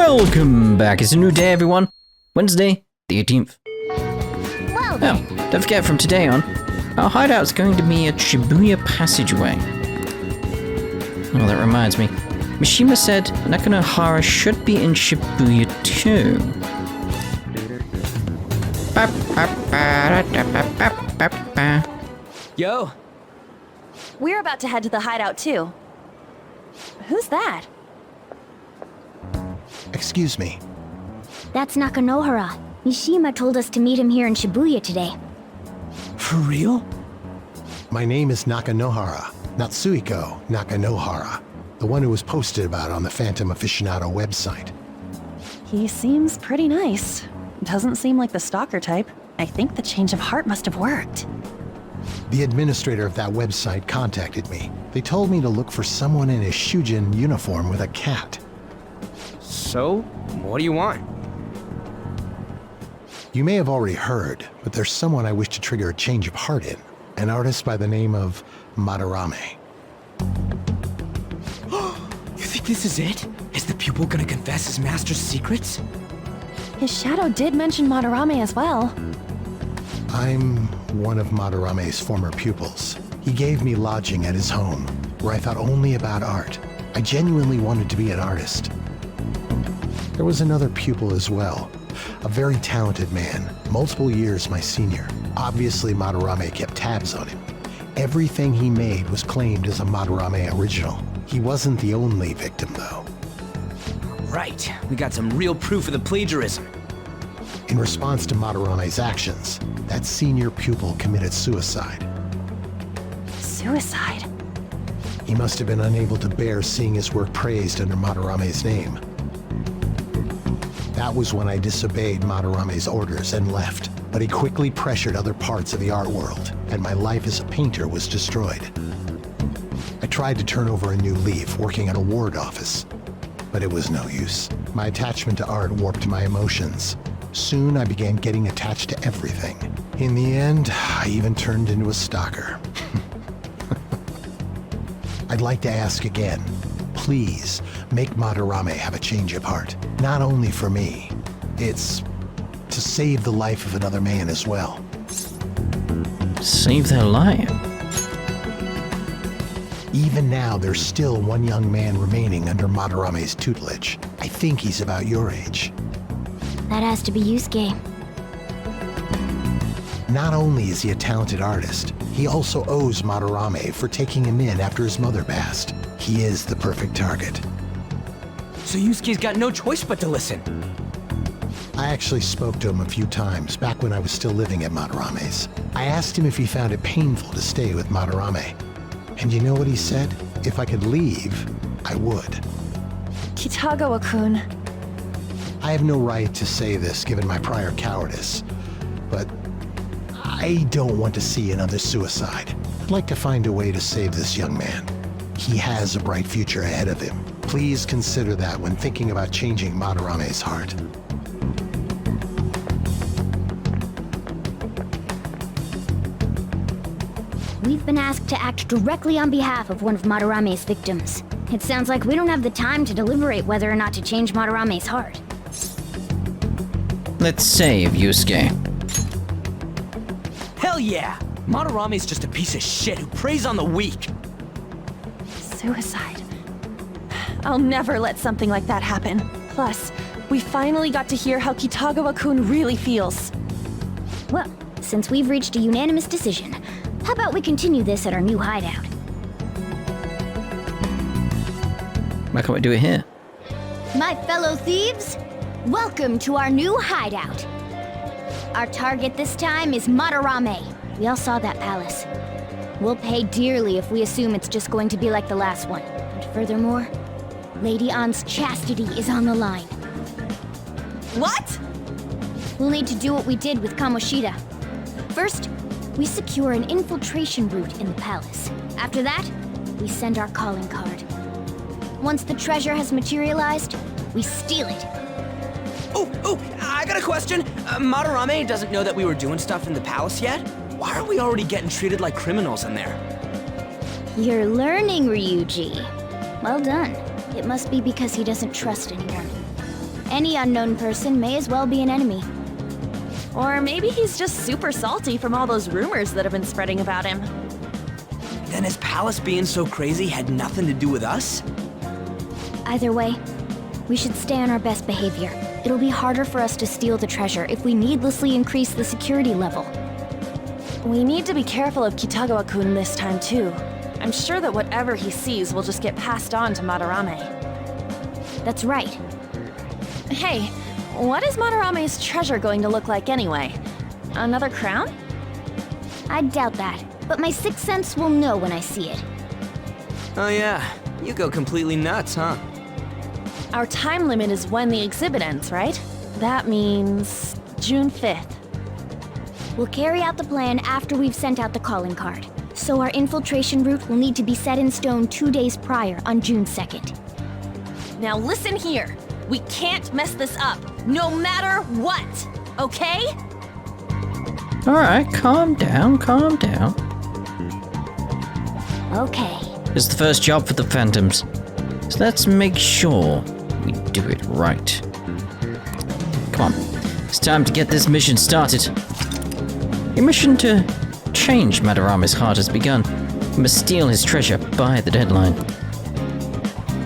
Welcome back. It's a new day, everyone. Wednesday, the 18th. Well then. Oh, don't forget from today on, our hideout's going to be at Shibuya Passageway. Oh, that reminds me. Mishima said Nakanohara should be in Shibuya too. Yo! We're about to head to the hideout too. Who's that? Excuse me. That's Nakanohara. Mishima told us to meet him here in Shibuya today. For real? My name is Nakanohara, Natsuhiko Nakanohara, the one who was posted about on the Phantom Aficionado website. He seems pretty nice. Doesn't seem like the stalker type. I think the change of heart must have worked. The administrator of that website contacted me. They told me to look for someone in a Shujin uniform with a cat. So, what do you want? You may have already heard, but there's someone I wish to trigger a change of heart in. An artist by the name of Madarame. You think this is it? Is the pupil gonna confess his master's secrets? His shadow did mention Madarame as well. I'm one of Madarame's former pupils. He gave me lodging at his home, where I thought only about art. I genuinely wanted to be an artist. There was another pupil as well, a very talented man, multiple years my senior. Obviously, Madarame kept tabs on him. Everything he made was claimed as a Madarame original. He wasn't the only victim, though. Right, we got some real proof of the plagiarism. In response to Madarame's actions, that senior pupil committed suicide. Suicide? He must have been unable to bear seeing his work praised under Madarame's name. That was when I disobeyed Madarame's orders and left, but he quickly pressured other parts of the art world, and my life as a painter was destroyed. I tried to turn over a new leaf, working at a ward office, but it was no use. My attachment to art warped my emotions. Soon I began getting attached to everything. In the end, I even turned into a stalker. I'd like to ask again. Please, make Madarame have a change of heart. Not only for me. It's to save the life of another man as well. Save their life? Even now, there's still one young man remaining under Madarame's tutelage. I think he's about your age. That has to be Yusuke. Not only is he a talented artist, he also owes Madarame for taking him in after his mother passed. He is the perfect target. So Yusuke's got no choice but to listen. I actually spoke to him a few times back when I was still living at Madarame's. I asked him if he found it painful to stay with Madarame. And you know what he said? If I could leave, I would. Kitagawa-kun. I have no right to say this given my prior cowardice, but I don't want to see another suicide. I'd like to find a way to save this young man. He has a bright future ahead of him. Please consider that when thinking about changing Madarame's heart. We've been asked to act directly on behalf of one of Madarame's victims. It sounds like we don't have the time to deliberate whether or not to change Madarame's heart. Let's save Yusuke. Hell yeah! Madarame's just a piece of shit who preys on the weak. Suicide. I'll never let something like that happen. Plus, we finally got to hear how Kitagawa-kun really feels. Well, since we've reached a unanimous decision, how about we continue this at our new hideout? Why can't we do it here? My fellow thieves, welcome to our new hideout. Our target this time is Madarame. We all saw that palace. We'll pay dearly if we assume it's just going to be like the last one. And furthermore, Lady An's chastity is on the line. What? We'll need to do what we did with Kamoshida. First, we secure an infiltration route in the palace. After that, we send our calling card. Once the treasure has materialized, we steal it. Oh, I got a question. Madarame doesn't know that we were doing stuff in the palace yet? Why are we already getting treated like criminals in there? You're learning, Ryuji. Well done. It must be because he doesn't trust anyone. Any unknown person may as well be an enemy. Or maybe he's just super salty from all those rumors that have been spreading about him. Then his palace being so crazy had nothing to do with us? Either way, we should stay on our best behavior. It'll be harder for us to steal the treasure if we needlessly increase the security level. We need to be careful of Kitagawa-kun this time too. I'm sure that whatever he sees will just get passed on to Madarame. That's right. Hey, what is Madarame's treasure going to look like anyway? Another crown? I doubt that, but my sixth sense will know when I see it. Oh yeah, you go completely nuts, huh? Our time limit is when the exhibit ends, right? That means June 5th. We'll carry out the plan after we've sent out the calling card. So our infiltration route will need to be set in stone 2 days prior on June 2nd. Now listen here. We can't mess this up, no matter what, okay? Alright, calm down, calm down. Okay. It's the first job for the Phantoms, so let's make sure we do it right. Come on, it's time to get this mission started. Your mission to change Madarame's heart has begun. We must steal his treasure by the deadline.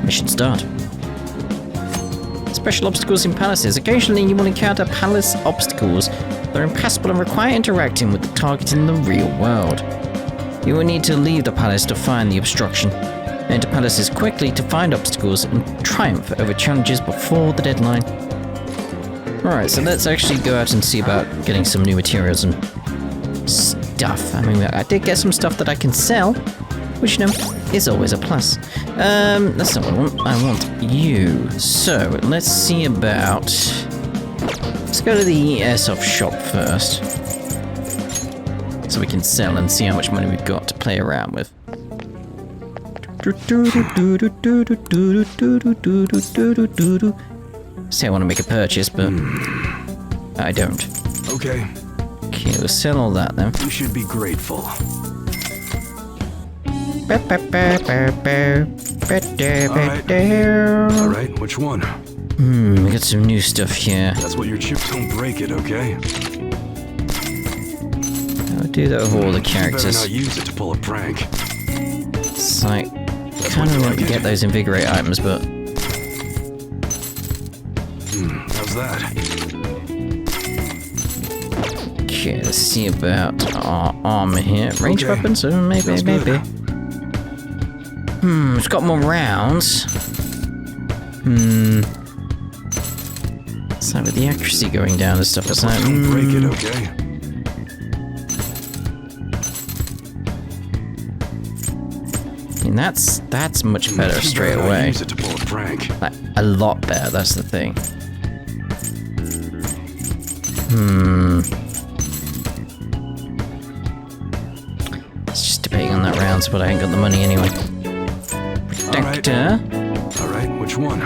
Mission start. Special obstacles in palaces. Occasionally you will encounter palace obstacles that are impassable and require interacting with the target in the real world. You will need to leave the palace to find the obstruction. Enter palaces quickly to find obstacles and triumph over challenges before the deadline. Alright, so let's actually go out and see about getting some new materials and stuff. I mean, I did get some stuff that I can sell, which, you know, is always a plus. That's not what I want. I want you. So, let's see about... Let's go to the airsoft shop first. So we can sell and see how much money we've got to play around with. Say I want to make a purchase, but I don't. Okay. Okay, we'll sell all that then. You should be grateful. Alright, which one? We got some new stuff here. That's what your chips don't break it, okay? I'll do that with all the You better characters. not use it to pull a prank. It's like, kind of want to get those invigorate items, but How's that? okay, let's see about our armor here. Range Okay. weapons, maybe, Sounds maybe. good. It's got more rounds. It's like with the accuracy going down and stuff, it's like, Don't break it, okay? I mean, that's much better You straight better not away. Use it to pull a prank. Like, a lot better, that's the thing. It's just debating on that rounds, but I ain't got the money anyway. Protector. Alright, which one?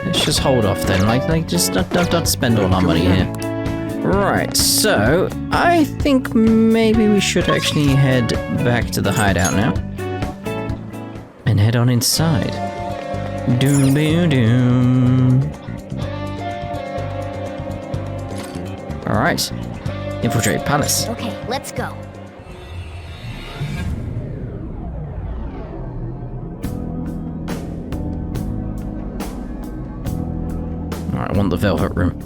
Let's just hold off then. Like just don't spend all our money here. Right, so I think maybe we should actually head back to the hideout now. And head on inside. Doom doom doom. Alright. Infiltrate palace. Okay, let's go. Alright, I want the velvet room.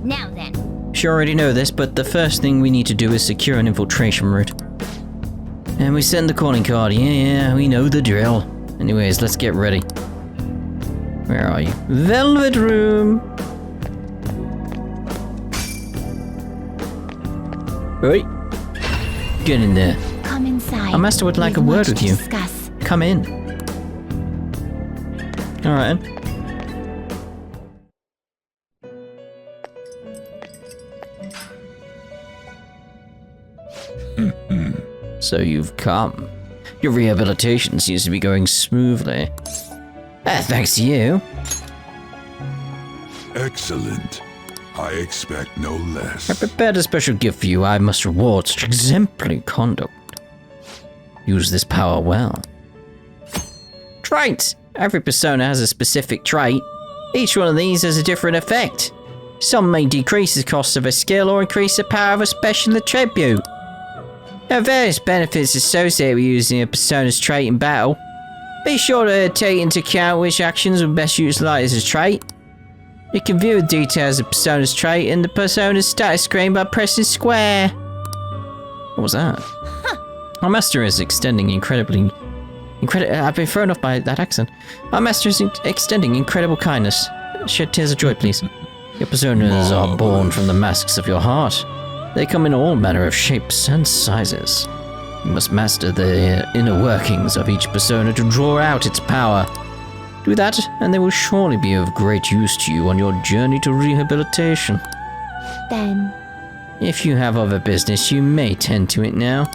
Now then. You already know this, but the first thing we need to do is secure an infiltration route. And we send the calling card. Yeah, we know the drill. Anyways, let's get ready. Where are you? Velvet room! Oi! Get in there. Come inside. Our master would like We've a word much with to you. discuss. Come in. Alright. So you've come. Your rehabilitation seems to be going smoothly. Thanks to you. Excellent. I expect no I less. prepared a special gift for you. I must reward such exemplary conduct. Use this power well. Traits! Every persona has a specific trait. Each one of these has a different effect. Some may decrease the cost of a skill or increase the power of a special attribute. There are various benefits associated with using a persona's trait in battle. Be sure to take into account which actions will best utilize a trait. You can view the details of persona's trait in the persona's status screen by pressing square. What was that? Our master is extending I've been thrown off by that accent. Our master is extending incredible kindness. Shed tears of joy, please. Your personas are born from the masks of your heart. They come in all manner of shapes and sizes. You must master the inner workings of each persona to draw out its power. Do that, and they will surely be of great use to you on your journey to rehabilitation. Then, If you have other business, you may tend to it now.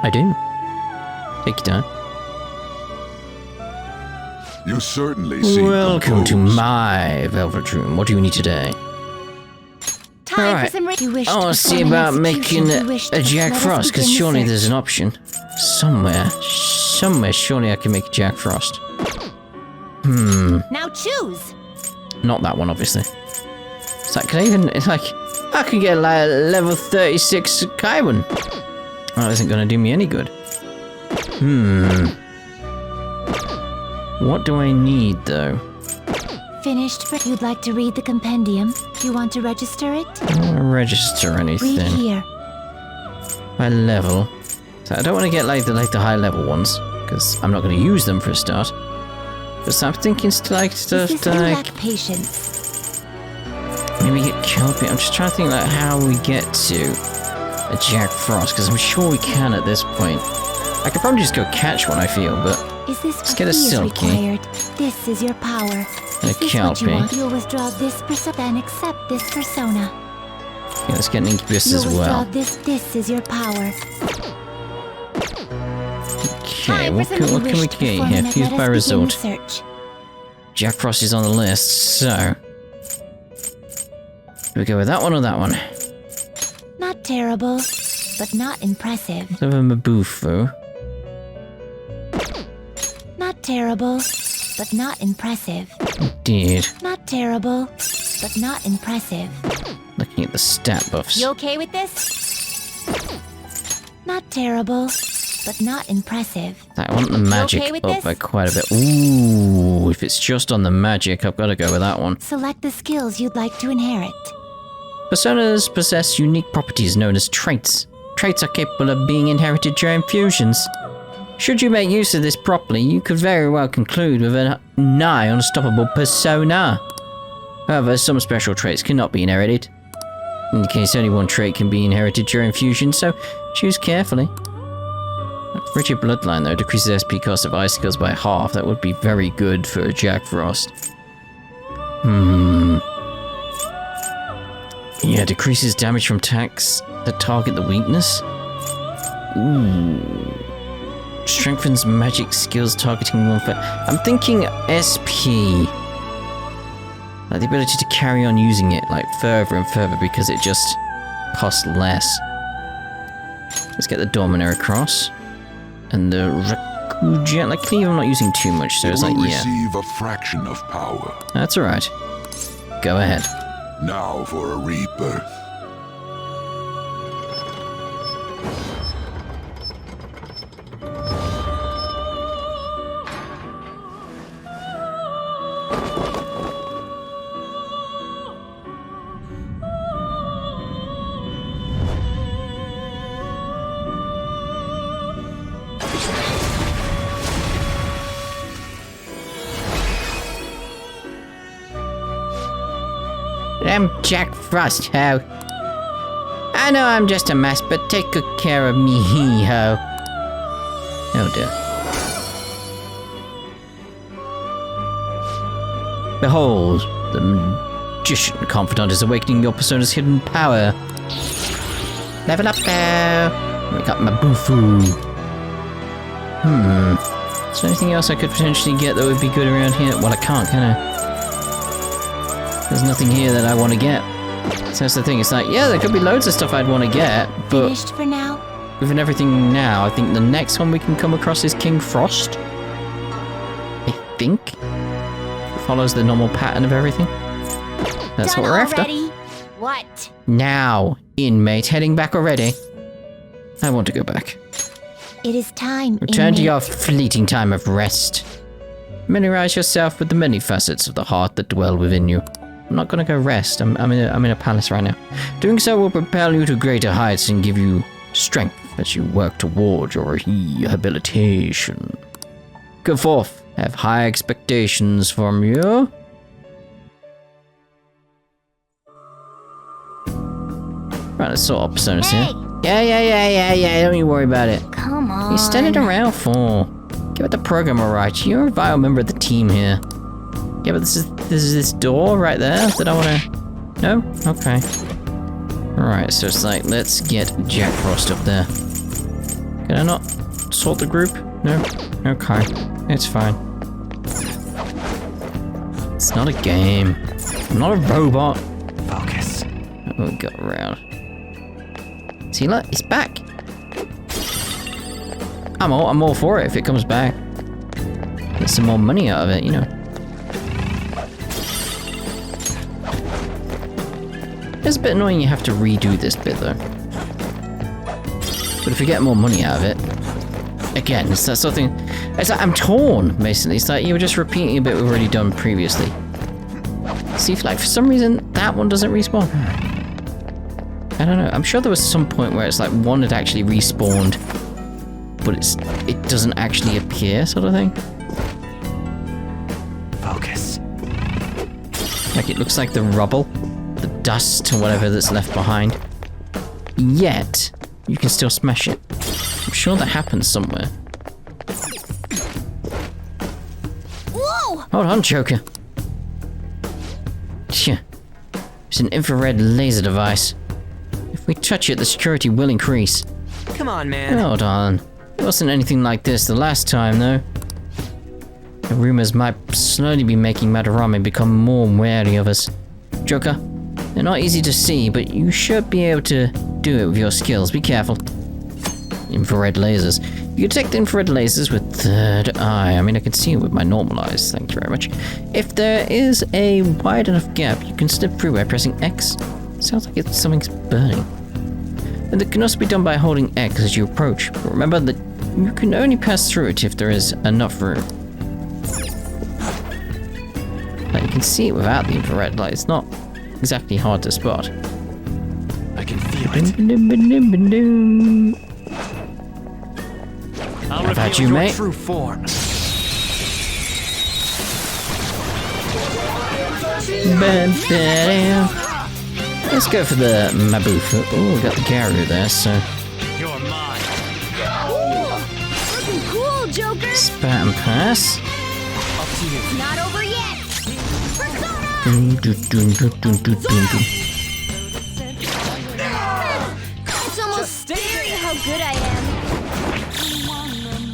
I do. Take your time. You certainly seem Welcome to composed. my velvet room. What do you need today? time Alright. for some you wish I to want to see perform an about execution. making You wish a to- Jack let us Frost, because begin the surely search. there's an option. Somewhere, surely I can make a Jack Frost. Now choose. Not that one, obviously. It's like, I can get like a level 36 Kaiwan. That isn't going to do me any good. What do I need, though? Finished. You'd like to read the compendium? Do you want to register it? I don't want to register Read anything. here. By level. So I don't want to get like the high level ones, because I'm not going to use them for a start. But I'm thinking stuff Is this you like lack patience? maybe get Kelpie. I'm just trying to think like how we get to a Jack Frost, because I'm sure we can at this point. I could probably just go catch one, I feel, but Is this Let's what get a is Silky. required? This is your power. And a Is this what you Kelpie. want? You'll withdraw this persona, then accept this persona. yeah, let's get an Incubus You'll as withdraw well. this is your power. Okay, what can we get here? Fused by result. Search. Jack Frost is on the list, so do we go with that one or that one? Not terrible, but not impressive. Let's have a Mabufu. Not terrible, but not impressive. Indeed. Not terrible, but not impressive. Looking at the stat buffs. You okay with this? Not terrible, but not impressive. I want the magic okay with up this? by quite a bit. Ooh, if it's just on the magic, I've got to go with that one. Select the skills you'd like to inherit. Personas possess unique properties known as traits. Traits are capable of being inherited during fusions. Should you make use of this properly, you could very well conclude with a nigh unstoppable persona. However, some special traits cannot be inherited. In the case, only one trait can be inherited during fusion, so choose carefully. Frigid Bloodline, though, decreases SP cost of icicles by half. That would be very good for a Jack Frost. Yeah, decreases damage from attacks that target the weakness. Ooh. Strengthens magic skills targeting one for... I'm thinking SP. Like the ability to carry on using it like further and further because it just costs less. Let's get the Dominator across. And the Rakuja, like Cleave I'm not using too much, so it's You like, will yeah. receive a fraction of power. That's alright. Go ahead. Now for a rebirth. I'm Jack Frost, ho. I know I'm just a mess, but take good care of me, ho. Oh dear. Behold, the magician confidant is awakening your persona's hidden power. Level up there. We got Mabufu. Is there anything else I could potentially get that would be good around here? Well, I can't, can I? There's nothing here that I want to get. So that's the thing, it's like, yeah, there could be loads of stuff I'd want to get, but Finished for now? within everything now. I think the next one we can come across is King Frost. I think. It follows the normal pattern of everything. That's Done what we're after. already? What? Now, inmate, heading back already. I want to go back. It is time. Return to inmate. your fleeting time of rest. Familiarize yourself with the many facets of the heart that dwell within you. I'm not gonna go rest. I'm in a palace right now. Doing so will propel you to greater heights and give you strength as you work toward your rehabilitation. Go forth. I have high expectations from you. Right, let's sort out personas here. Yeah. Don't you worry about it. Come on. What are you standing around for? Get with the program, alright. You're a vital member of the team here. Yeah, but this is this door right there that I wanna... No? Okay. Alright, so it's like, let's get Jack Frost up there. Can I not sort the group? No? Okay. It's fine. It's not a game. I'm not a robot. Focus. Oh, we got around. See, look, it's back. I'm all for it if it comes back. Get some more money out of it, you know. It's a bit annoying you have to redo this bit though. But if you get more money out of it, again, it's that sort of thing. It's like I'm torn, basically. It's like you were just repeating a bit we've already done previously. See, if like for some reason that one doesn't respawn. I don't know. I'm sure there was some point where it's like one had actually respawned, but it doesn't actually appear, sort of thing. Focus. Like it looks like the rubble, the dust or whatever that's left behind. Yet, you can still smash it. I'm sure that happens somewhere. Whoa! Hold on, Joker. Tch. It's an infrared laser device. If we touch it, the security will increase. Come on, man. Hold on. It wasn't anything like this the last time, though. The rumors might slowly be making Madarame become more wary of us. Joker, they're not easy to see, but you should be able to do it with your skills. Be careful. Infrared lasers. You detect infrared lasers with third eye. I mean, I can see it with my normal eyes. Thank you very much. If there is a wide enough gap, you can slip through by pressing X. Sounds like something's burning. And it can also be done by holding X as you approach. But remember that you can only pass through it if there is enough room. Like, you can see it without the infrared light. It's not exactly hard to spot. I can feel it. How about you, mate? True form. Let's go for the Mabufu. Oh, we got the Garu there, so... You're mine. Looking cool, Joker. Spat and pass. Up to you. Not over yet. Persona! It's almost scary how good I am.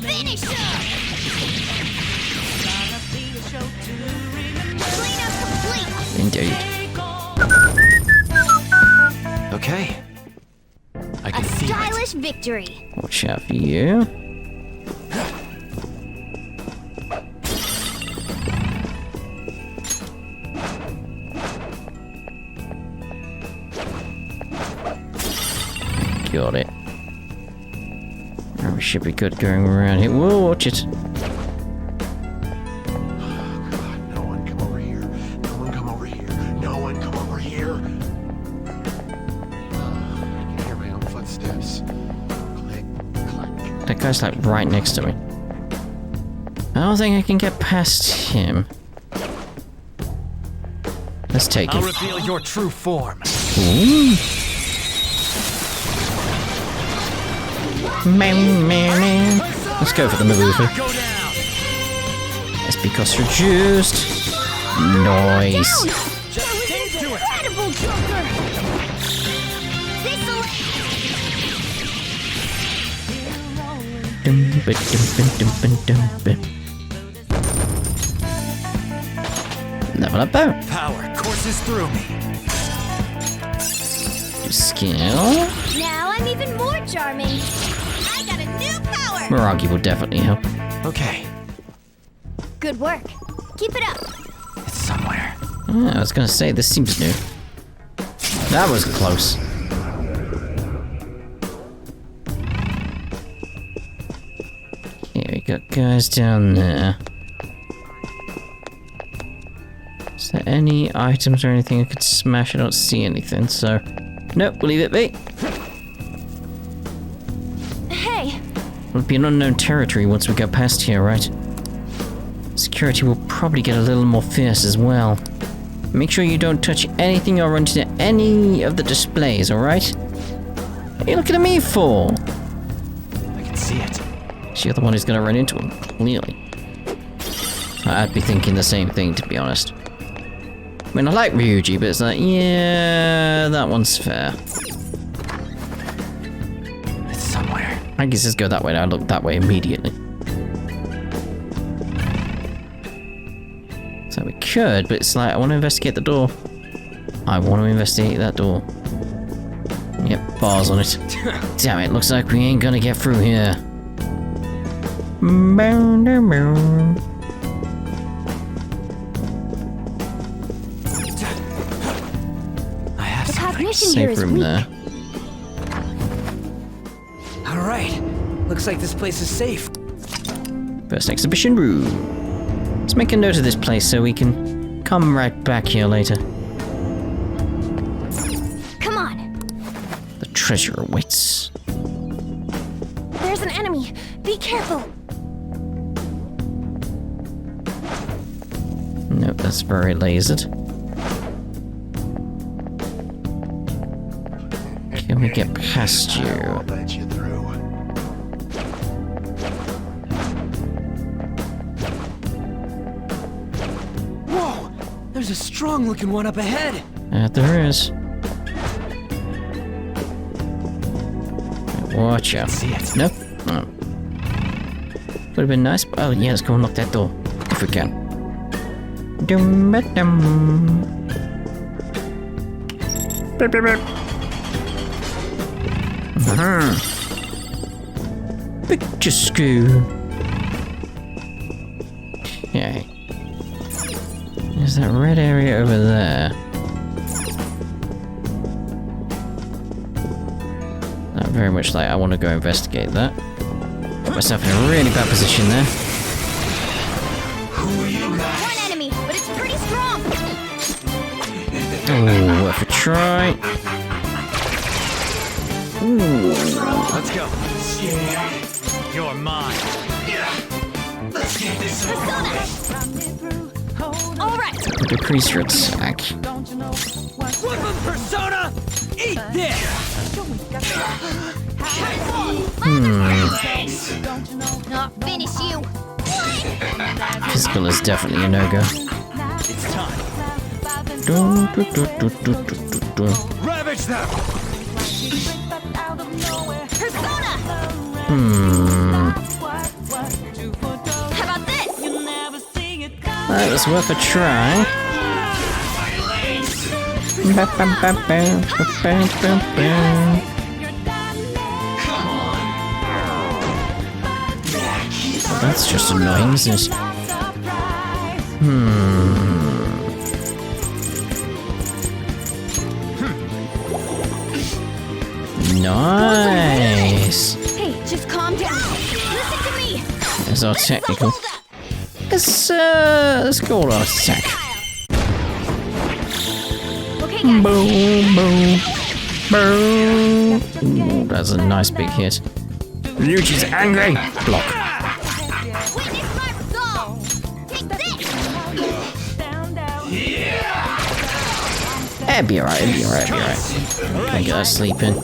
Finish up! Cleanup complete. Indeed. Okay. I A can feel it. stylish victory. Watch out for you. Got it. Oh, we should be good going around here. Whoa, watch it. No one come over here. No one come over here. No one come over here. I can hear my own footsteps. Click, click. That guy's like right next to me. I don't think I can get past him. Let's take I'll him. reveal your true form. Ooh. Man. Let's go for the Mabufu. Go down. SP cost reduced. Nice. Just take to it. Incredible, Joker. This'll Level up bow. Power courses through me. Skill. Now I'm even more charming. Miragi will definitely help. Okay, Good work. Keep it up. it's somewhere. I was gonna say, this seems new. That was close. Here we got guys down there. Is there any items or anything I could smash? I don't see anything, so... Nope, we'll leave it be. Hey, It'll be an unknown territory once we get past here, right? Security will probably get a little more fierce as well. Make sure you don't touch anything or run into any of the displays, alright? What are you looking at me for? I can see it. You're the one who's gonna run into him, clearly. I'd be thinking the same thing, to be honest. I mean, I like Ryuji, but it's like, yeah, that one's fair. It's somewhere. I guess just go that way, and I look that way immediately. So we could, but it's like, I want to investigate the door. I want to investigate that door. Yep, bars on it. Damn it, looks like we ain't gonna get through here. I have The something. cognition here Safe is room weak. there. All right, looks like this place is safe. First exhibition room. Let's make a note of this place so we can come right back here later. Come on. The treasure awaits. there's an enemy. Be careful. Nope, that's very lasered. Can we get past I'll you? let you through. Whoa, there's a strong-looking one up ahead. There is. Watch out. See it. Nope. Oh. Would have been nice. Oh, yeah, let's go and lock that door. If we can. Dum-ba-dum. Beep, beep, beep. Picture school. Okay. There's that red area over there. Not very much like I want to go investigate that. Put myself in a really bad position there. One enemy, but it's pretty strong. Oh, worth a try. Ooh. Let's go. You're mine. All right. Decrease your attack. Whip him, Persona! Eat this! Not finish you. Physical is definitely a no-go. It's time. Ravage them! Persona! How about this? That was worth a try. That's just annoying, isn't it? Nice. Hey, just calm down. Listen to me. There's our technical. Let's go on our attack. Okay, guys. Boom, boom, boom. Ooh, that's a nice big hit. Ryuji's angry. Block. Witness my resolve. Take this. It'll be alright, it'll be alright, it'll be alright. Thank you, that's sleeping.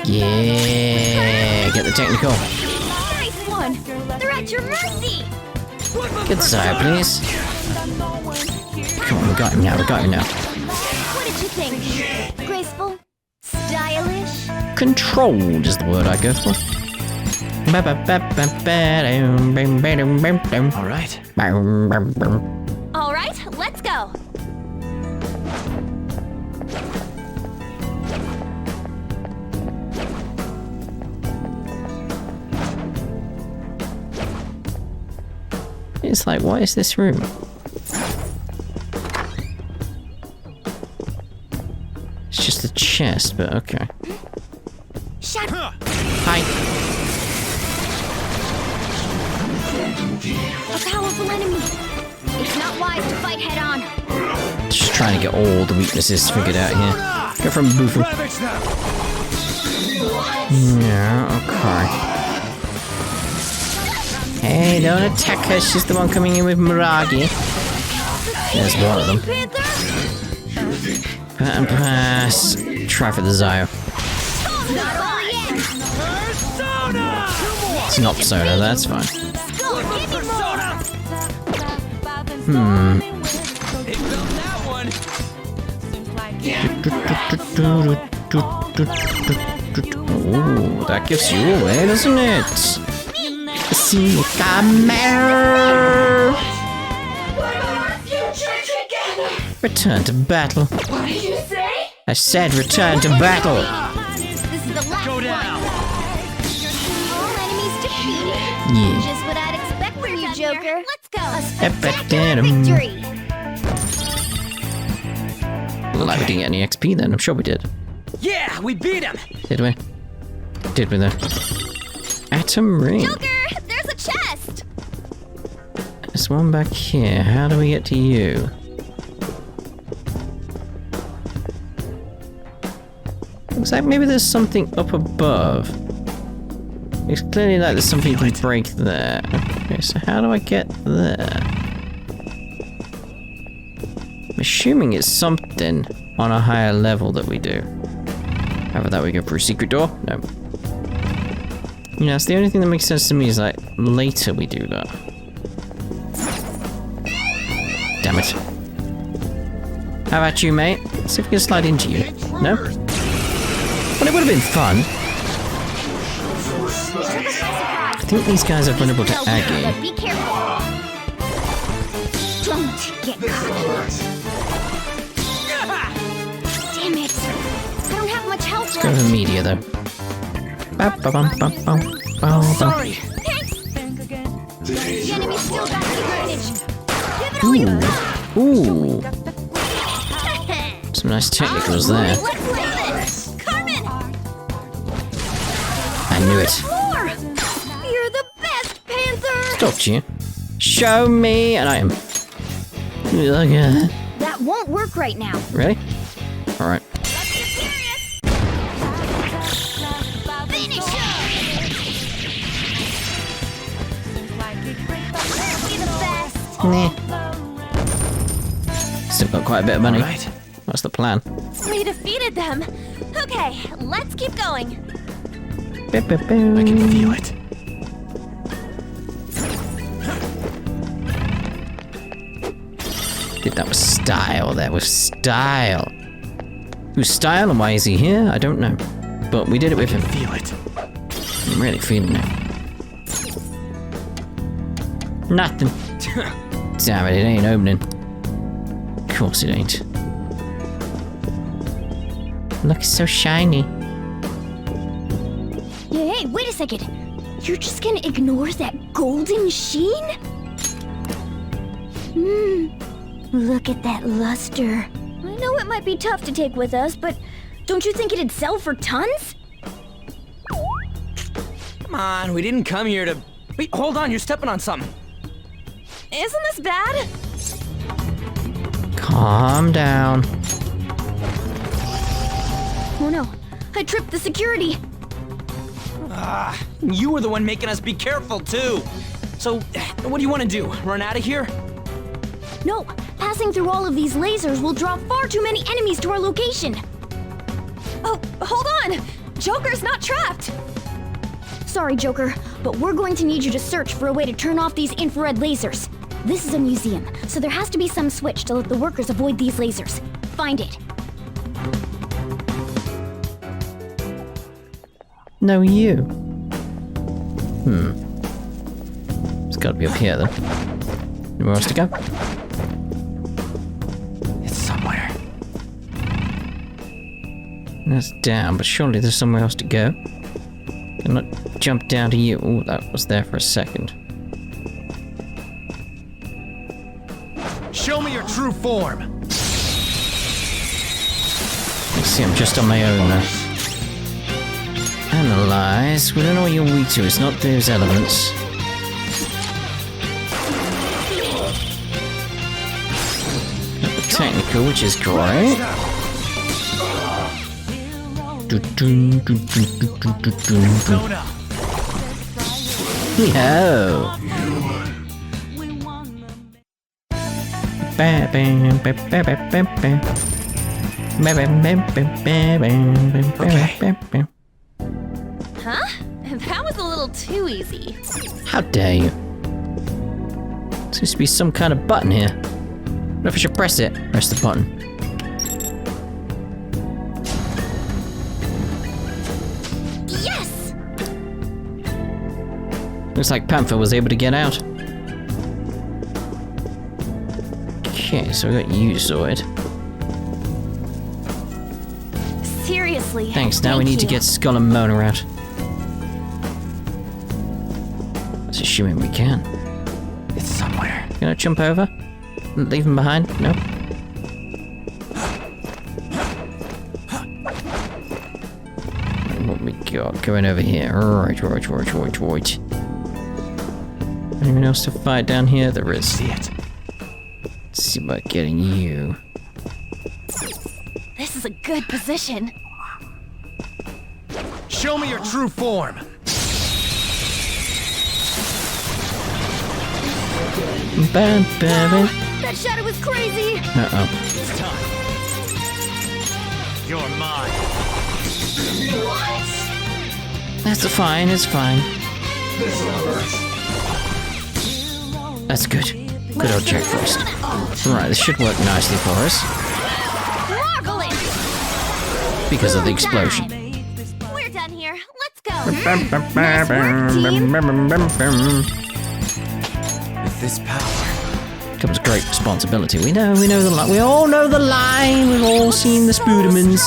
Yeah, get the technical. Nice one. They're at your mercy. Good side, please. Come on, we got him now, we got him now. What did you think? Graceful? Stylish? Controlled is the word I go for. All right, let's go. It's like, what is this room? It's just a chest, but okay. Shut up! Hi. A powerful enemy. It's not wise to fight head on. Just trying to get all the weaknesses figured out here. Go from Bufu. Yeah, okay. Hey, don't attack her. She's the one coming in with Miragi. There's one of them. Pattern pass. Try for the Zio. It's not Persona, that's fine. Ooh, that gives you away, doesn't it? See, camera. Return to battle. What did you say? I said return to battle. This is the last Go down. one. All enemies defeated. Yeah. Just what I'd expect from you, Joker. Let's go. A Spectacular spectacular victory. Like we didn't get any XP then. I'm sure we did. Yeah, we beat him. Did we? Did we though? Atom ring. Joker, there's a chest. There's one back here. How do we get to you? Looks like maybe there's something up above. It's clearly like there's something you can break there. Okay, so how do I get there? I'm assuming it's something on a higher level that we do. However, that we go through secret door? No. Yeah, it's the only thing that makes sense to me is like later we do that. Damn it. How about you, mate? Let's see if we can slide into you. No? Well, it would have been fun. I think these guys are vulnerable to Aggie. Be careful. Don't get caught. Damn it. I don't have much health Go left. for media though. Sorry. Thanks. The enemy still got the advantage. Give it all you got. Ooh. Some nice technicals there. Let's play this. Carmen. I knew it. More. You're the best, Panther. Stopped you. Show me an item. Okay. That won't work right now. Ready? Alright. Finish him. Be the best. Nah. Still got quite a bit of money. Right. What's the plan? We defeated them. Okay, let's keep going. I can feel it. Did that with style. That was style. Who's style and why is he here? I don't know. But we did it with him. Feel it. I'm really feeling it. Nothing. Damn it, it ain't opening. Of course it ain't. Looks so shiny. Hey, wait a second. You're just gonna ignore that golden sheen? Look at that luster. I know it might be tough to take with us, but don't you think it'd sell for tons? Come on, we didn't come here to... Wait, hold on, you're stepping on something. Isn't this bad? Calm down. Oh no, I tripped the security. You were the one making us be careful, too. So, what do you want to do? Run out of here? No, passing through all of these lasers will draw far too many enemies to our location. Oh, hold on! Joker's not trapped! Sorry, Joker, but we're going to need you to search for a way to turn off these infrared lasers. This is a museum, so there has to be some switch to let the workers avoid these lasers. Find it. No, you. It's gotta be up here then. Anywhere else to go? It's somewhere. That's down, but surely there's somewhere else to go. Can not jump down to you. Oh, that was there for a second. Show me your true form. See, I'm just on my own now. Analyze. We don't know what you're weak to. It's not those elements. Technical, which is great. Persona. Yo. Huh? That was a little too easy. How dare you? Seems to be some kind of button here. What if I should press it? Press the button. Yes! Looks like Panther was able to get out. Okay, so we got you sorted. Seriously. Thanks, now we thank need to you. get Skull and Mona out. That's assuming we can. It's somewhere. Gonna jump over? Leave him behind? Nope. What we got going over here? Right. Anyone else to fight down here? There is. See it. Let's see about getting you. This is a good position. Show me your true form. That shadow was crazy! Uh-oh. It's time. You're mine. That's fine, it's fine. That's good. Good old Jack Frost. Right, this should work nicely for us. Marvelous! Because of the explosion. We're done here. Let's go! Nice work, team! With this power. Comes great responsibility. We know the line. We all know the line. We've all seen the Spoodermans.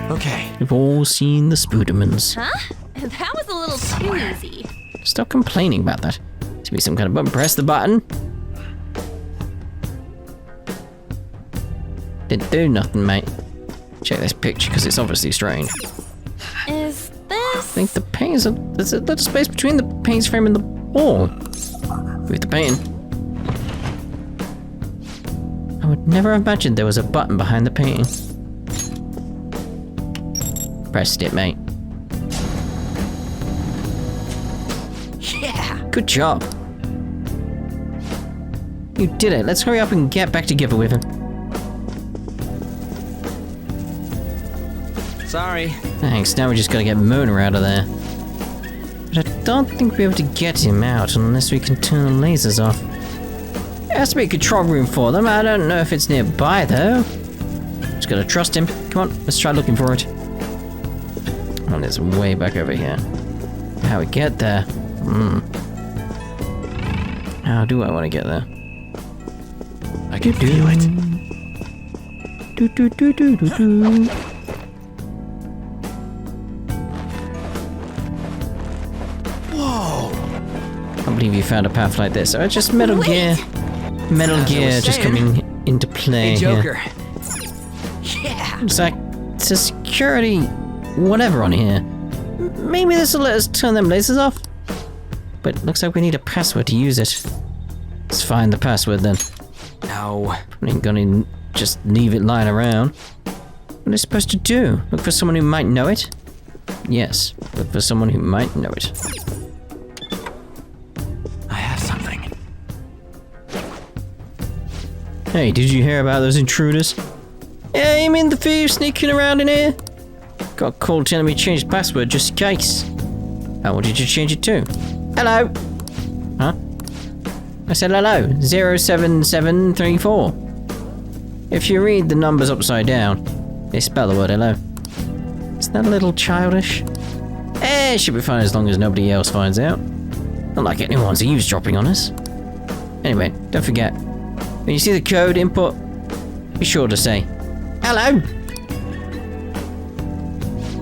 Okay. We've all seen the Spoodermans. Huh? That was a little too easy. Stop complaining about that. To be some kind of button. Press the button. Didn't do nothing, mate. Check this picture because it's obviously strange. Is I this... think the paintings are... There's a little space between the paintings frame and the wall. With the painting. I would never have imagined there was a button behind the painting. Pressed it, mate. Yeah. Good job. You did it. Let's hurry up and get back together with him. Sorry. Thanks, now we just gotta get Mona out of there. But I don't think we'll be able to get him out unless we can turn the lasers off. There has to be a control room for them. I don't know if it's nearby, though. Just gotta trust him. Come on, let's try looking for it. Oh, it's way back over here. How we get there? How do I want to get there? I can feel it. Do. Whoa. Can't believe you found a path like this. Oh, it's just Metal Gear. Metal As I Gear was just saying. coming into play Hey, Joker. here. Yeah. It's like it's a security whatever on here. Maybe this will let us turn them lasers off. But looks like we need a password to use it. Let's find the password then. No. We ain't gonna just leave it lying around. What are they supposed to do? Look for someone who might know it? Yes, look for someone who might know it. I have something. Hey, did you hear about those intruders? Yeah, you mean the thieves sneaking around in here? Got a call telling me to change the password just in case. Oh, what did you change it to? Hello? Huh? I said hello, 07734. If you read the numbers upside down, they spell the word hello. Isn't that a little childish? Eh, should be fine as long as nobody else finds out. Not like anyone's eavesdropping on us. Anyway, don't forget, when you see the code input, be sure to say, hello!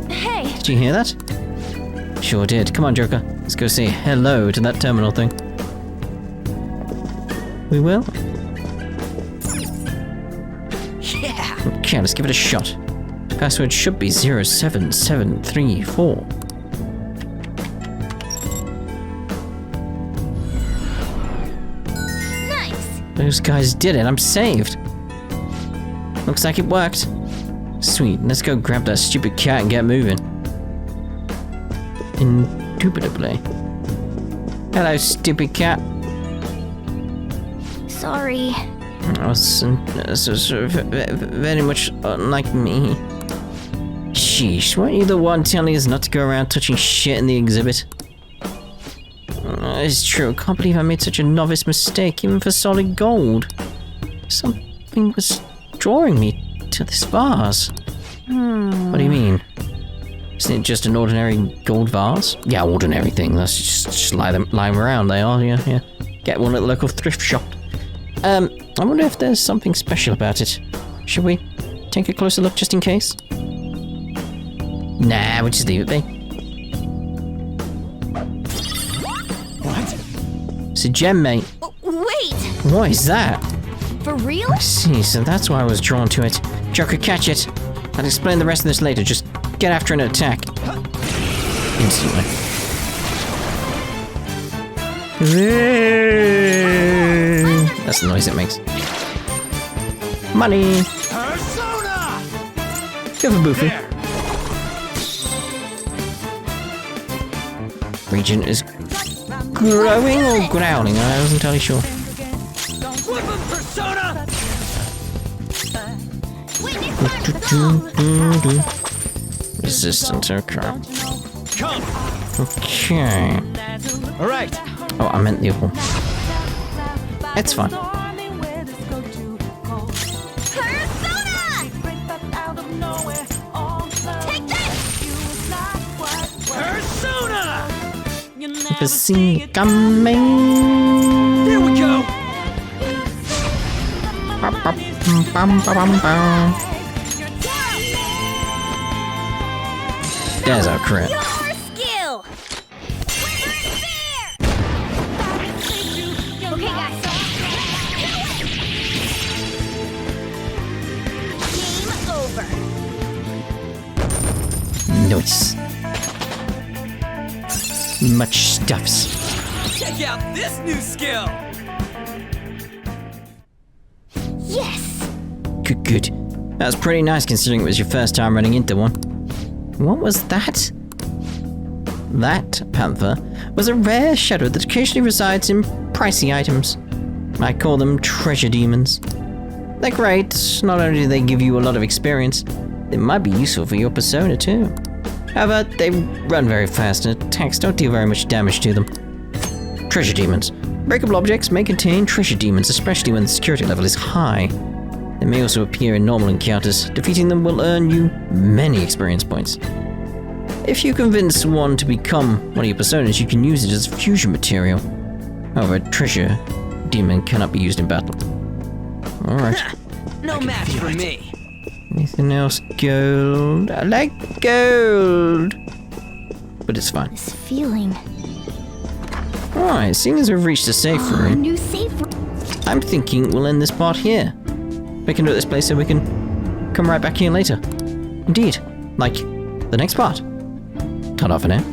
Hey, Did you hear that? Sure did. Come on, Joker. Let's go say hello to that terminal thing. We will? Okay, let's give it a shot. Password should be 07734. Nice! Those guys did it. I'm saved. Looks like it worked. Sweet. Let's go grab that stupid cat and get moving. Indubitably. Hello, stupid cat. Sorry. Oh, so very much unlike me. Sheesh, weren't you the one telling us not to go around touching shit in the exhibit? It's true, I can't believe I made such a novice mistake, even for solid gold. Something was drawing me to this vase. What do you mean? Isn't it just an ordinary gold vase? Yeah, ordinary thing. Let's just lie them around. They are, yeah. Get one at the local thrift shop. I wonder if there's something special about it. Should we take a closer look just in case? Nah, we'll just leave it be. What? It's a gem, mate. Wait! What is that? For real? I see, so that's why I was drawn to it. Joker, catch it. I'll explain the rest of this later. Just get after an attack. Instantly. That's the noise it makes. Money! Persona! Go for Boofy. There. Region is growing or growling? I wasn't entirely sure. Flip him, Persona! Resistant, okay. Come! Okay. All right. Oh, I meant the other one. It's fine. Persona! Take this! Persona! Never seen coming. Here we go! There's our crit. Your skill! Okay, guys. Game over. Nice. Much stuffs. Check out this new skill! Yes! Good. That was pretty nice considering it was your first time running into one. What was that? That panther was a rare shadow that occasionally resides in pricey items. I call them treasure demons. They're great. Not only do they give you a lot of experience, they might be useful for your persona too. However, they run very fast and attacks don't deal very much damage to them. Treasure demons. Breakable objects may contain treasure demons, especially when the security level is high. They may also appear in normal encounters. Defeating them will earn you many experience points. If you convince one to become one of your personas, you can use it as fusion material. However, a treasure demon cannot be used in battle. Alright. No match for me. Anything else? Gold. I like gold. But it's fine. This feeling. Alright, seeing as we've reached the safe room, New safe room. I'm thinking we'll end this part here. We can do it this place so we can come right back here later. Indeed, like the next part. Ta-da for now.